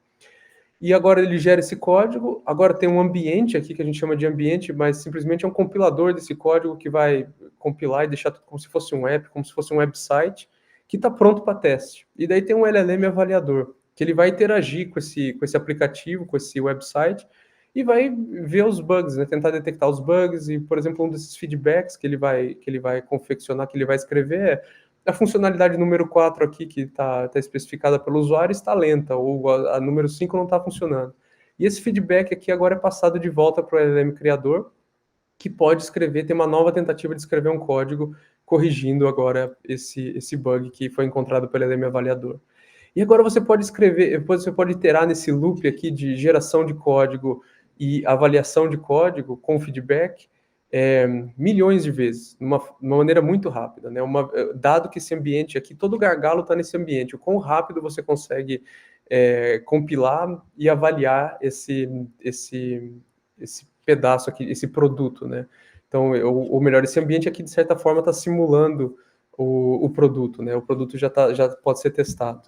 Speaker 1: e agora ele gera esse código, agora tem um ambiente aqui que a gente chama de ambiente, mas simplesmente é um compilador desse código que vai compilar e deixar tudo como se fosse um app, como se fosse um website, que está pronto para teste. E daí tem um LLM avaliador, que ele vai interagir com esse aplicativo, com esse website, e vai ver os bugs, né? Tentar detectar os bugs, e, por exemplo, um desses feedbacks que ele vai confeccionar, que ele vai escrever é: a funcionalidade número 4 aqui, que está especificada pelo usuário, está lenta, ou a número 5 não está funcionando. E esse feedback aqui agora é passado de volta para o LLM criador, que pode ter uma nova tentativa de escrever um código corrigindo agora esse bug que foi encontrado pelo LLM avaliador. E agora você pode iterar nesse loop aqui de geração de código e avaliação de código com feedback milhões de vezes, numa maneira muito rápida, né? Dado que esse ambiente aqui, todo gargalo está nesse ambiente, o quão rápido você consegue compilar e avaliar esse pedaço aqui, esse produto, né? Então, ou melhor, esse ambiente aqui, de certa forma, está simulando o produto, né? O produto já pode ser testado.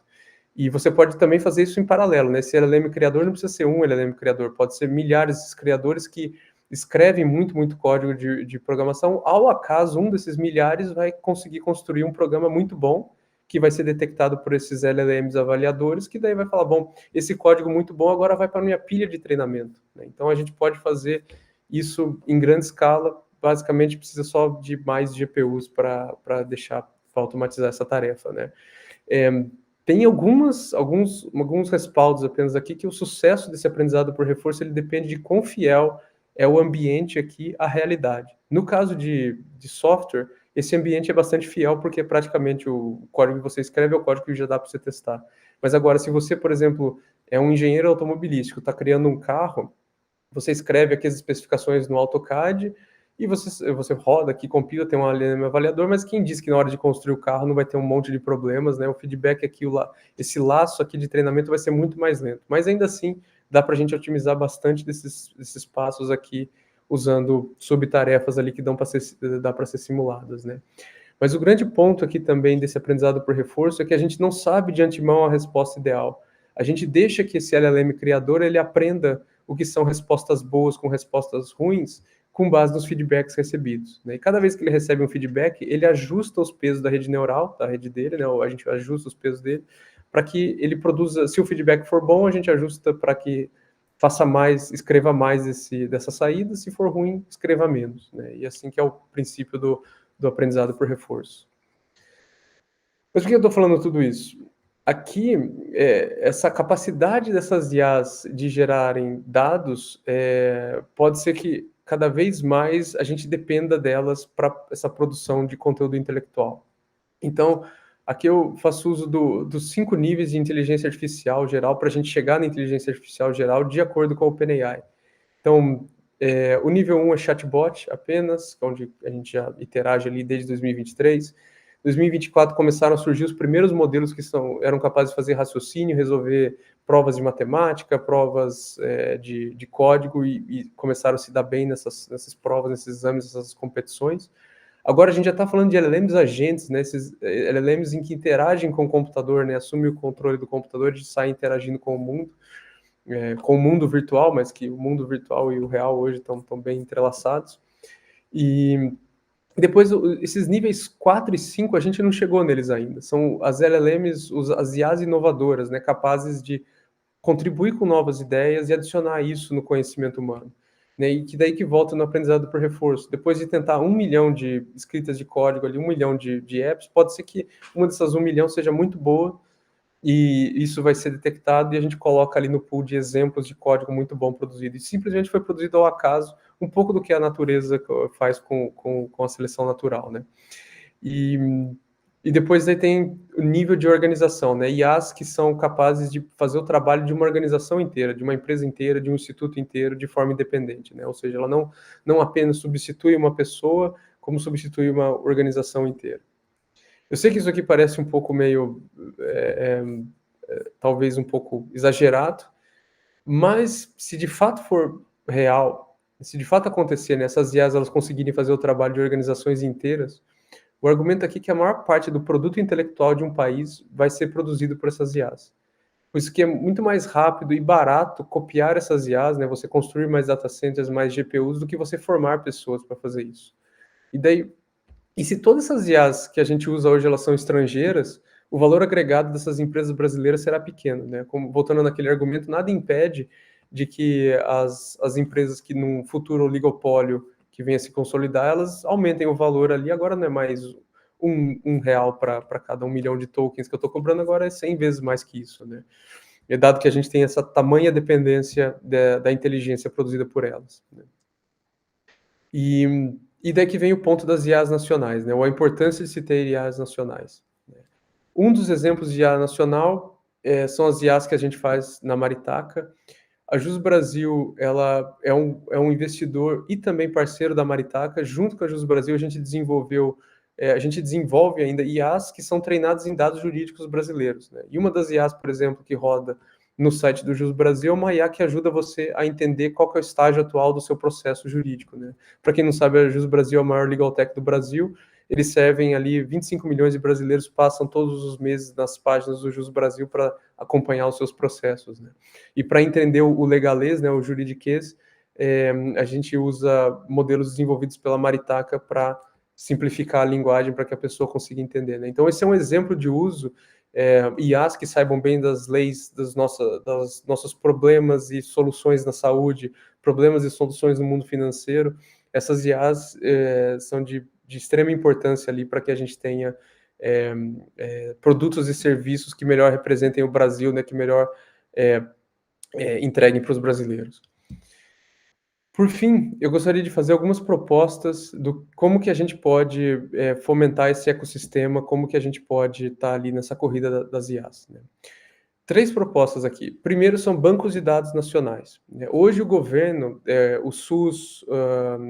Speaker 1: E você pode também fazer isso em paralelo, né? Esse LLM criador não precisa ser um LLM criador, pode ser milhares de criadores que escrevem muito, muito código de programação. Ao acaso, um desses milhares vai conseguir construir um programa muito bom, que vai ser detectado por esses LLMs avaliadores, que daí vai falar: bom, esse código muito bom agora vai para a minha pilha de treinamento, né? Então, a gente pode fazer isso em grande escala, basicamente precisa só de mais GPUs para automatizar essa tarefa, né? Tem alguns respaldos apenas aqui que o sucesso desse aprendizado por reforço ele depende de quão fiel é o ambiente aqui à realidade. No caso de software, esse ambiente é bastante fiel porque praticamente o código que você escreve é o código que já dá para você testar. Mas agora, se você, por exemplo, é um engenheiro automobilístico, está criando um carro, você escreve aqui as especificações no AutoCAD e você roda aqui, compila, tem um LLM avaliador, mas quem disse que na hora de construir o carro não vai ter um monte de problemas, né? O feedback aqui, esse laço aqui de treinamento vai ser muito mais lento. Mas ainda assim, dá para a gente otimizar bastante desses passos aqui, usando subtarefas ali que dá para ser simuladas, né? Mas o grande ponto aqui também desse aprendizado por reforço é que a gente não sabe de antemão a resposta ideal. A gente deixa que esse LLM criador ele aprenda o que são respostas boas com respostas ruins com base nos feedbacks recebidos, né? E cada vez que ele recebe um feedback, ele ajusta os pesos da rede neural, da rede dele, né? A gente ajusta os pesos dele para que ele produza. Se o feedback for bom, a gente ajusta para que faça mais, escreva mais dessa saída. Se for ruim, escreva menos, né? E assim que é o princípio do aprendizado por reforço. Mas por que eu estou falando tudo isso? Aqui, essa capacidade dessas IAs de gerarem dados, pode ser que cada vez mais a gente dependa delas para essa produção de conteúdo intelectual. Então, aqui eu faço uso dos 5 níveis de inteligência artificial geral para a gente chegar na inteligência artificial geral de acordo com a OpenAI. Então, o nível 1 é chatbot apenas, onde a gente já interage ali desde 2023. 2024 começaram a surgir os primeiros modelos que eram capazes de fazer raciocínio, resolver provas de matemática, provas de código e começaram a se dar bem nessas provas, nesses exames, nessas competições. Agora a gente já está falando de LLMs agentes, né? Esses LLMs em que interagem com o computador, né? Assumem o controle do computador e saem interagindo com o mundo. Com o mundo virtual, mas que o mundo virtual e o real hoje estão bem entrelaçados. E depois, esses níveis 4 e 5, a gente não chegou neles ainda. São as LLMs, as IAs inovadoras, né, capazes de contribuir com novas ideias e adicionar isso no conhecimento humano. Né, e que daí que volta no aprendizado por reforço. Depois de tentar 1 milhão de escritas de código ali, 1 milhão de apps, pode ser que uma dessas 1 milhão seja muito boa, e isso vai ser detectado e a gente coloca ali no pool de exemplos de código muito bom produzido. E simplesmente foi produzido ao acaso, um pouco do que a natureza faz com a seleção natural, né? E depois aí tem o nível de organização, né? IAs que são capazes de fazer o trabalho de uma organização inteira, de uma empresa inteira, de um instituto inteiro, de forma independente, né? Ou seja, ela não apenas substitui uma pessoa, como substitui uma organização inteira. Eu sei que isso aqui parece um pouco meio, talvez um pouco exagerado, mas se de fato for real, se de fato acontecer nessas IAs elas conseguirem fazer o trabalho de organizações inteiras, o argumento aqui é que a maior parte do produto intelectual de um país vai ser produzido por essas IAs. Por isso que é muito mais rápido e barato copiar essas IAs, né, você construir mais data centers, mais GPUs, do que você formar pessoas para fazer isso. E se todas essas IAs que a gente usa hoje elas são estrangeiras, o valor agregado dessas empresas brasileiras será pequeno, né? Como, voltando naquele argumento, nada impede de que as empresas que num futuro oligopólio que venha se consolidar, elas aumentem o valor ali. Agora não é mais um real para cada 1 milhão de tokens que eu estou cobrando, agora é 100 vezes mais que isso, né? É dado que a gente tem essa tamanha dependência da inteligência produzida por elas, né? E daí que vem o ponto das IAs nacionais, né? Ou a importância de se ter IAs nacionais. Um dos exemplos de IA nacional são as IAs que a gente faz na Maritaca. A Jus Brasil, ela é um investidor e também parceiro da Maritaca. Junto com a Jus Brasil, a gente desenvolve ainda IAs que são treinadas em dados jurídicos brasileiros, né? E uma das IAs, por exemplo, que roda no site do Jus Brasil é uma IA que ajuda você a entender qual que é o estágio atual do seu processo jurídico, né? Para quem não sabe, a Jus Brasil é a maior legal tech do Brasil. Eles servem ali, 25 milhões de brasileiros passam todos os meses nas páginas do Jus Brasil para acompanhar os seus processos, né? E para entender o legalês, né, o juridiquês, a gente usa modelos desenvolvidos pela Maritaca para simplificar a linguagem para que a pessoa consiga entender, né? Então, esse é um exemplo de uso, IAs que saibam bem das leis, dos nossos problemas e soluções na saúde, problemas e soluções no mundo financeiro. Essas IAs são de extrema importância ali para que a gente tenha produtos e serviços que melhor representem o Brasil, né, que melhor entreguem para os brasileiros. Por fim, eu gostaria de fazer algumas propostas do como que a gente pode fomentar esse ecossistema, como que a gente pode estar ali nessa corrida das IAs, né? Três propostas aqui. Primeiro são bancos de dados nacionais, né. Hoje o governo, o SUS,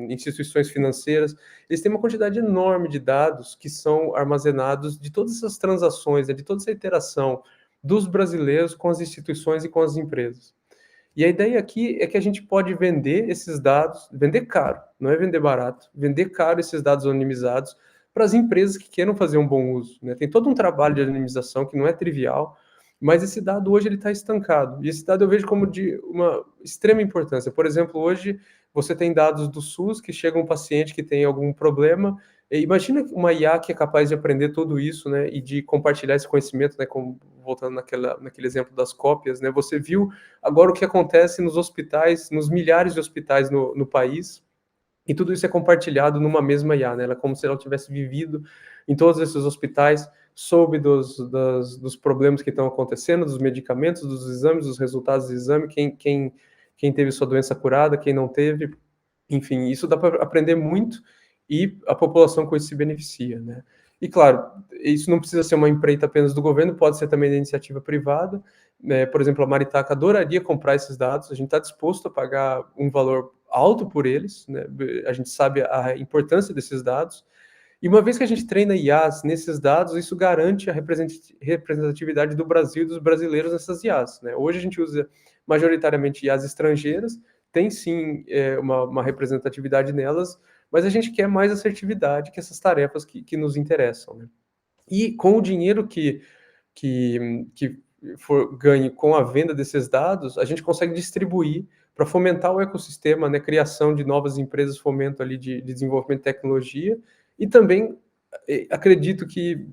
Speaker 1: instituições financeiras, eles têm uma quantidade enorme de dados que são armazenados de todas essas transações, né, de toda essa interação dos brasileiros com as instituições e com as empresas. E a ideia aqui é que a gente pode vender esses dados, vender caro, não é vender barato, vender caro esses dados anonimizados para as empresas que queiram fazer um bom uso, né. Tem todo um trabalho de anonimização que não é trivial, mas esse dado hoje ele está estancado. E esse dado eu vejo como de uma extrema importância. Por exemplo, hoje você tem dados do SUS que chega um paciente que tem algum problema. E imagina uma IA que é capaz de aprender tudo isso, né, e de compartilhar esse conhecimento, né, como, voltando naquele exemplo das cópias, né, você viu agora o que acontece nos hospitais, nos milhares de hospitais no país, e tudo isso é compartilhado numa mesma IA, né? Ela é como se ela tivesse vivido em todos esses hospitais, soube dos problemas que estão acontecendo, dos medicamentos, dos exames, dos resultados do exame, quem teve sua doença curada, quem não teve, enfim, isso dá para aprender muito e a população com isso se beneficia, né? E claro, isso não precisa ser uma empreita apenas do governo, pode ser também da iniciativa privada, né? Por exemplo, a Maritaca adoraria comprar esses dados, a gente está disposto a pagar um valor alto por eles, né? A gente sabe a importância desses dados, e uma vez que a gente treina IAs nesses dados, isso garante a representatividade do Brasil e dos brasileiros nessas IAs, né? Hoje a gente usa majoritariamente IAs estrangeiras, tem sim uma representatividade nelas, mas a gente quer mais assertividade que essas tarefas que nos interessam, né? E com o dinheiro que for ganho com a venda desses dados, a gente consegue distribuir para fomentar o ecossistema, né, criação de novas empresas, fomento ali de desenvolvimento de tecnologia, e também acredito que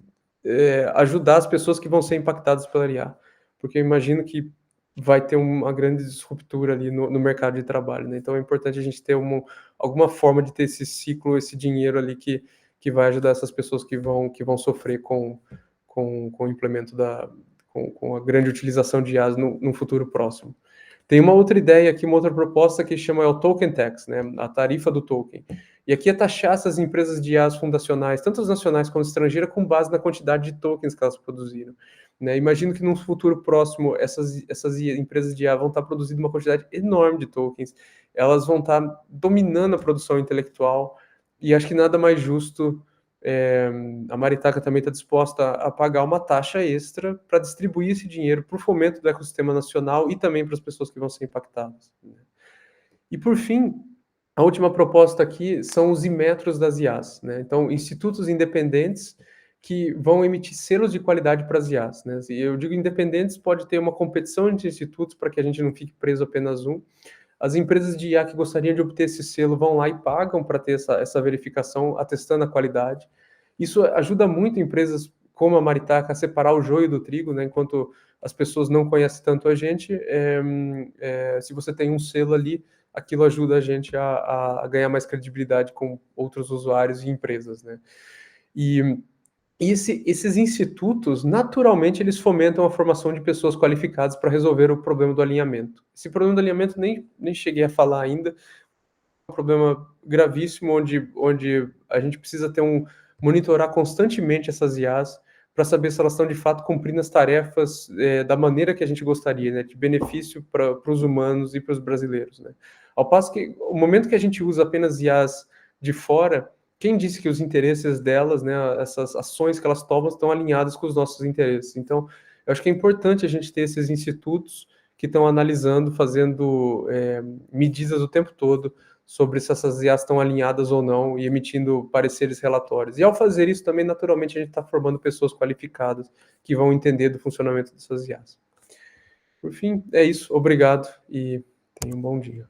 Speaker 1: ajudar as pessoas que vão ser impactadas pela IA, porque eu imagino que vai ter uma grande disruptura ali no mercado de trabalho, né? Então é importante a gente ter alguma forma de ter esse ciclo, esse dinheiro ali que vai ajudar essas pessoas que vão sofrer com o implemento com a grande utilização de IAs no futuro próximo. Tem uma outra ideia aqui, uma outra proposta que chama o Token Tax, né, a tarifa do token. E aqui é taxar essas empresas de IAs fundacionais, tanto as nacionais quanto estrangeiras, com base na quantidade de tokens que elas produziram. Né? Imagino que num futuro próximo essas empresas de IA vão estar produzindo uma quantidade enorme de tokens, elas vão estar dominando a produção intelectual, e acho que nada mais justo a Maritaca também está disposta a pagar uma taxa extra para distribuir esse dinheiro para o fomento do ecossistema nacional e também para as pessoas que vão ser impactadas, né? E por fim, a última proposta aqui são os Inmetros das IAs, né? Então, institutos independentes que vão emitir selos de qualidade para as IAs, né? E eu digo independentes, pode ter uma competição entre institutos para que a gente não fique preso apenas um. As empresas de IA que gostariam de obter esse selo vão lá e pagam para ter essa verificação, atestando a qualidade. Isso ajuda muito empresas como a Maritaca a separar o joio do trigo, né? Enquanto as pessoas não conhecem tanto a gente, se você tem um selo ali, aquilo ajuda a gente a ganhar mais credibilidade com outros usuários e empresas, né? E esses institutos, naturalmente, eles fomentam a formação de pessoas qualificadas para resolver o problema do alinhamento. Esse problema do alinhamento nem cheguei a falar ainda, é um problema gravíssimo, onde a gente precisa monitorar constantemente essas IAs para saber se elas estão de fato cumprindo as tarefas da maneira que a gente gostaria, né, de benefício para os humanos e para os brasileiros, né. Ao passo que, o momento que a gente usa apenas IAs de fora, quem disse que os interesses delas, né, essas ações que elas tomam estão alinhadas com os nossos interesses? Então, eu acho que é importante a gente ter esses institutos que estão analisando, fazendo medidas o tempo todo sobre se essas IAs estão alinhadas ou não e emitindo pareceres relatórios. E ao fazer isso também, naturalmente, a gente está formando pessoas qualificadas que vão entender do funcionamento dessas IAs. Por fim, é isso. Obrigado e tenha um bom dia.